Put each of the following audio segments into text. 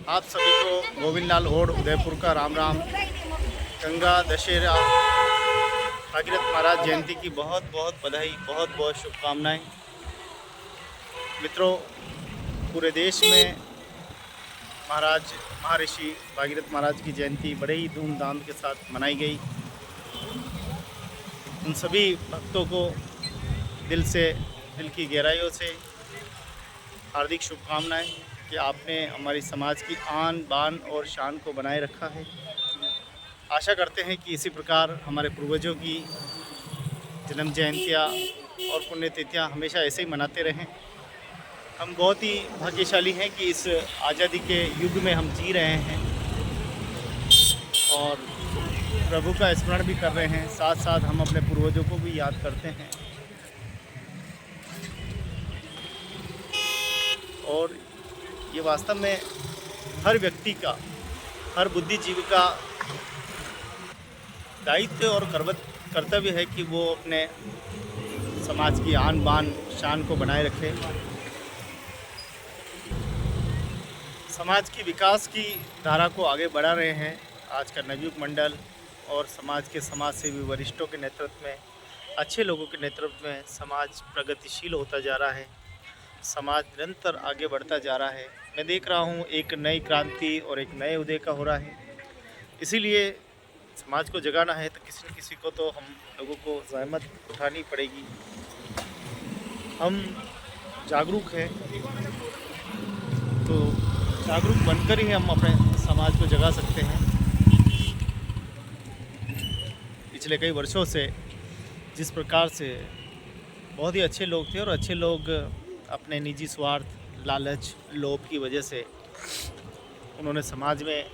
आप सभी को गोविंद लाल ओढ़ उदयपुर का राम राम। गंगा दशहरा भागीरथ महाराज जयंती की बहुत बहुत बधाई, बहुत बहुत शुभकामनाएं। मित्रों, पूरे देश में महर्षि भागीरथ महाराज की जयंती बड़े ही धूमधाम के साथ मनाई गई। उन सभी भक्तों को दिल की गहराइयों से हार्दिक शुभकामनाएं कि आपने हमारी समाज की आन बान और शान को बनाए रखा है। आशा करते हैं कि इसी प्रकार हमारे पूर्वजों की जन्म जयंतियाँ और पुण्यतिथियाँ हमेशा ऐसे ही मनाते रहें। हम बहुत ही भाग्यशाली हैं कि इस आज़ादी के युग में हम जी रहे हैं और प्रभु का स्मरण भी कर रहे हैं। साथ साथ हम अपने पूर्वजों को भी याद करते हैं और ये वास्तव में हर व्यक्ति का, हर बुद्धिजीवी का दायित्व और कर्तव्य है कि वो अपने समाज की आन बान शान को बनाए रखे। समाज की विकास की धारा को आगे बढ़ा रहे हैं आज का नवयुग मंडल और समाज के समाज सेवी वरिष्ठों के नेतृत्व में, अच्छे लोगों के नेतृत्व में समाज प्रगतिशील होता जा रहा है। समाज निरंतर आगे बढ़ता जा रहा है। मैं देख रहा हूँ एक नई क्रांति और एक नए उदय का हो रहा है। इसीलिए समाज को जगाना है तो किसी न किसी को तो हम लोगों को ज़हमत उठानी पड़ेगी। हम जागरूक हैं तो जागरूक बनकर ही हम अपने समाज को जगा सकते हैं। पिछले कई वर्षों से जिस प्रकार से बहुत ही अच्छे लोग थे और अच्छे लोग अपने निजी स्वार्थ, लालच, लोभ की वजह से उन्होंने समाज में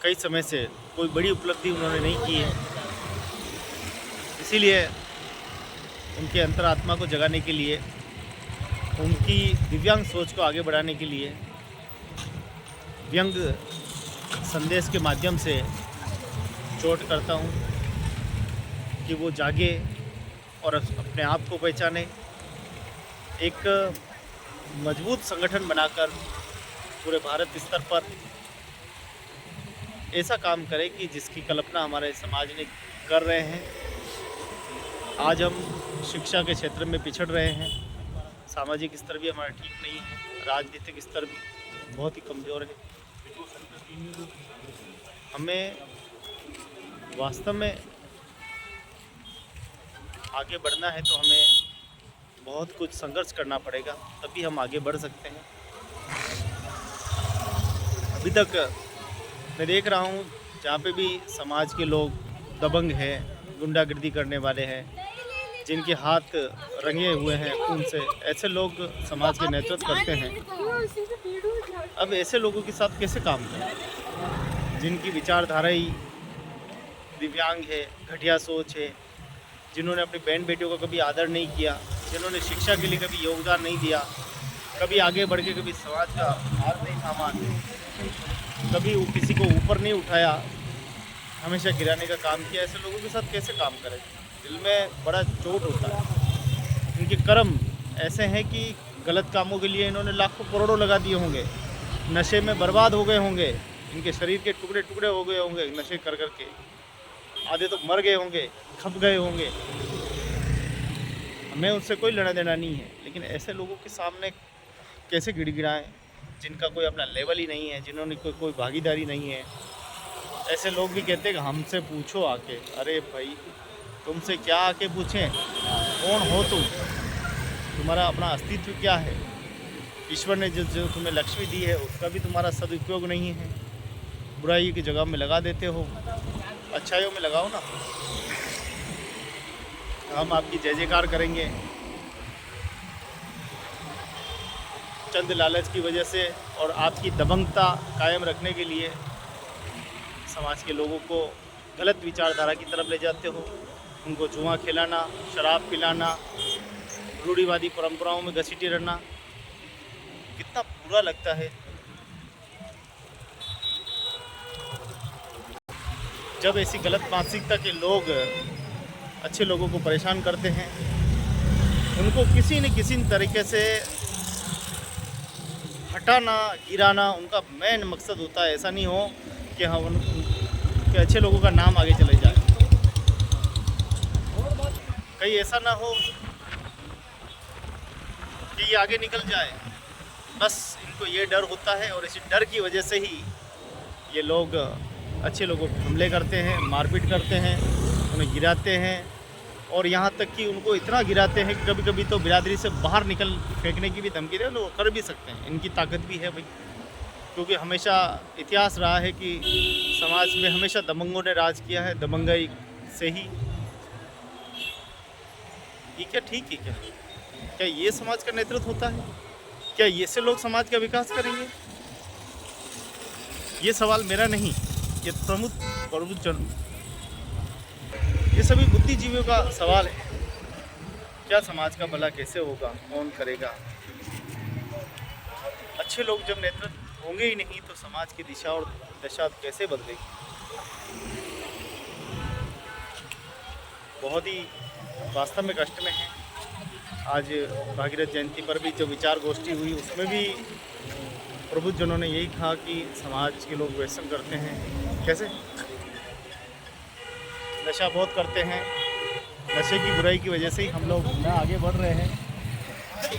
कई समय से कोई बड़ी उपलब्धि उन्होंने नहीं की है। इसीलिए उनके अंतरात्मा को जगाने के लिए, उनकी दिव्यांग सोच को आगे बढ़ाने के लिए व्यंग संदेश के माध्यम से चोट करता हूँ कि वो जागे और अपने आप को पहचाने, एक मजबूत संगठन बनाकर पूरे भारत स्तर पर ऐसा काम करे कि जिसकी कल्पना हमारे समाज में कर रहे हैं। आज हम शिक्षा के क्षेत्र में पिछड़ रहे हैं, सामाजिक स्तर भी हमारा ठीक नहीं है, राजनीतिक स्तर भी बहुत ही कमज़ोर है। हमें वास्तव में आगे बढ़ना है तो हमें बहुत कुछ संघर्ष करना पड़ेगा, तभी हम आगे बढ़ सकते हैं। अभी तक मैं देख रहा हूँ जहाँ पे भी समाज के लोग दबंग हैं, गुंडागर्दी करने वाले हैं, जिनके हाथ रंगे हुए हैं खून से, ऐसे लोग समाज के नेतृत्व करते हैं। अब ऐसे लोगों के साथ कैसे काम करें जिनकी विचारधारा ही दिव्यांग है, घटिया सोच है, जिन्होंने अपनी बहन बेटियों का कभी आदर नहीं किया, जिन्होंने शिक्षा के लिए कभी योगदान नहीं दिया, कभी आगे बढ़ के कभी समाज का हाथ नहीं थामा, कभी किसी को ऊपर नहीं उठाया, हमेशा गिराने का काम किया। ऐसे लोगों के साथ कैसे काम करें? दिल में बड़ा चोट होता है। इनके कर्म ऐसे हैं कि गलत कामों के लिए इन्होंने लाखों करोड़ों लगा दिए होंगे, नशे में बर्बाद हो गए होंगे, इनके शरीर के टुकड़े टुकड़े हो गए होंगे नशे कर कर के, आधे तो मर गए होंगे, खप गए होंगे। हमें उनसे कोई लेना देना नहीं है, लेकिन ऐसे लोगों के सामने कैसे गिड़गिड़ाएं जिनका कोई अपना लेवल ही नहीं है, जिन्होंने कोई भागीदारी नहीं है। ऐसे लोग भी कहते हैं कि हमसे पूछो आके। अरे भाई, तुमसे क्या आके पूछें? कौन हो तुम? तुम्हारा अपना अस्तित्व क्या है? ईश्वर ने जो तुम्हें लक्ष्मी दी है उसका भी तुम्हारा सदुपयोग नहीं है। बुराई की जगह में लगा देते हो, अच्छाइयों में लगाओ ना। हम आपकी जय जयकार करेंगे। चंद लालच की वजह से और आपकी दबंगता कायम रखने के लिए समाज के लोगों को गलत विचारधारा की तरफ ले जाते हो। उनको जुआ खिलाना, शराब पिलाना, रूढ़िवादी परंपराओं में घसीटे रहना, कितना बुरा लगता है जब ऐसी गलत मानसिकता के लोग अच्छे लोगों को परेशान करते हैं। उनको किसी न किसी तरीके से हटाना, गिराना उनका मेन मकसद होता है। ऐसा नहीं हो कि हम कि अच्छे लोगों का नाम आगे चले जाए। कहीं ऐसा ना हो कि ये आगे निकल जाए। बस इनको ये डर होता है और इसी डर की वजह से ही ये लोग अच्छे लोगों पर हमले करते हैं, मारपीट करते हैं, उन्हें गिराते हैं और यहाँ तक कि उनको इतना गिराते हैं कि कभी कभी तो बिरादरी से बाहर निकल फेंकने की भी धमकी दे, वो कर भी सकते हैं। इनकी ताकत भी है भाई, क्योंकि हमेशा इतिहास रहा है कि समाज में हमेशा दबंगों ने राज किया है, दबंगई से ही। ये क्या ठीक है क्या? क्या ये समाज का नेतृत्व होता है? क्या ये से लोग समाज का विकास करेंगे? ये सवाल मेरा नहीं, ये प्रमुख जन, ये सभी बुद्धिजीवियों का सवाल है। क्या समाज का भला कैसे होगा? कौन करेगा? अच्छे लोग जब नेतृत्व होंगे ही नहीं तो समाज की दिशा और दशा कैसे बदलेगी? बहुत ही वास्तव में कष्ट में है। आज भागीरथ जयंती पर भी जो विचार गोष्ठी हुई उसमें भी प्रबुद्धजनों ने यही कहा कि समाज के लोग व्यसन करते हैं। कैसे? नशा बहुत करते हैं। नशे की बुराई की वजह से ही हम लोग न आगे बढ़ रहे हैं,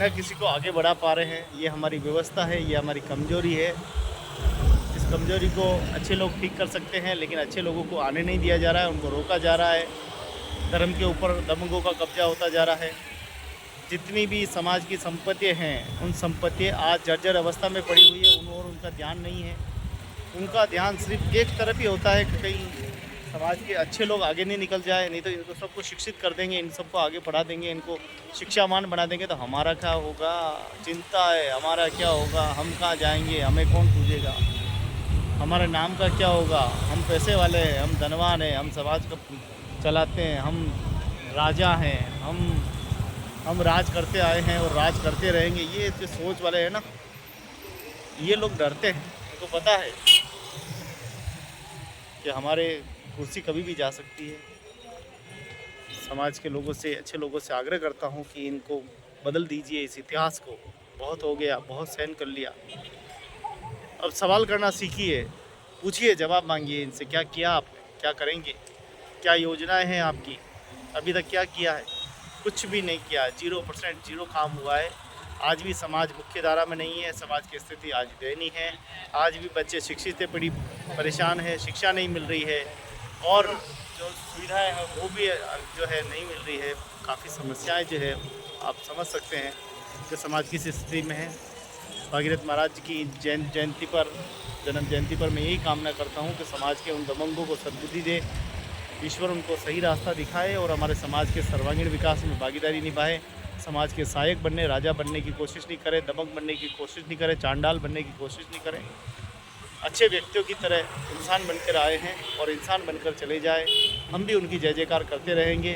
न किसी को आगे बढ़ा पा रहे हैं। ये हमारी व्यवस्था है, ये हमारी कमजोरी है। इस कमजोरी को अच्छे लोग ठीक कर सकते हैं, लेकिन अच्छे लोगों को आने नहीं दिया जा रहा है, उनको रोका जा रहा है। धर्म के ऊपर दबंगों का कब्जा होता जा रहा है। जितनी भी समाज की संपत्तियाँ हैं, उन संपत्तियाँ आज जर्जर अवस्था में पड़ी हुई है, और उनका ध्यान नहीं है। उनका ध्यान सिर्फ एक तरफ ही होता है कि कहीं समाज के अच्छे लोग आगे नहीं निकल जाए, नहीं तो इनको सबको शिक्षित कर देंगे, इन सबको आगे बढ़ा देंगे, इनको शिक्षावान बना देंगे तो हमारा क्या होगा? चिंता है हमारा क्या होगा, हम कहाँ जाएंगे, हमें कौन पूछेगा, हमारे नाम का क्या होगा? हम पैसे वाले हैं, हम धनवान हैं, हम समाज को चलाते हैं, हम राजा हैं, हम राज करते आए हैं और राज करते रहेंगे। ये जो सोच वाले हैं ना, ये लोग डरते हैं। उनको पता है कि हमारे कुर्सी कभी भी जा सकती है। समाज के लोगों से, अच्छे लोगों से आग्रह करता हूँ कि इनको बदल दीजिए, इस इतिहास को। बहुत हो गया, बहुत सहन कर लिया। अब सवाल करना सीखिए, पूछिए, जवाब मांगिए इनसे। क्या किया आपने? क्या करेंगे? क्या योजनाएं हैं आपकी? अभी तक क्या किया है? कुछ भी नहीं किया। 0% जीरो काम हुआ है। आज भी समाज मुख्य धारा में नहीं है। समाज की स्थिति आज दयनीय है। आज भी बच्चे शिक्षित से बड़ी परेशान है, शिक्षा नहीं मिल रही है और जो सुविधाएं हैं वो भी जो है नहीं मिल रही है। काफ़ी समस्याएं जो है आप समझ सकते हैं कि समाज किस स्थिति में है। भागीरथ महाराज जी की जयंती पर, जन्म जयंती पर मैं यही कामना करता हूँ कि समाज के उन दबंगों को सद्बुद्धि दे, ईश्वर उनको सही रास्ता दिखाए और हमारे समाज के सर्वांगीण विकास में भागीदारी निभाए। समाज के सहायक बनने, राजा बनने की कोशिश नहीं करें, दबंग बनने की कोशिश नहीं करें, चांडाल बनने की कोशिश नहीं करें। अच्छे व्यक्तियों की तरह इंसान बनकर आए हैं और इंसान बनकर चले जाए। हम भी उनकी जय जयकार करते रहेंगे,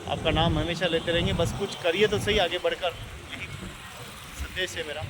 आपका नाम हमेशा लेते रहेंगे। बस कुछ करिए तो सही आगे बढ़कर, यही संदेश है मेरा।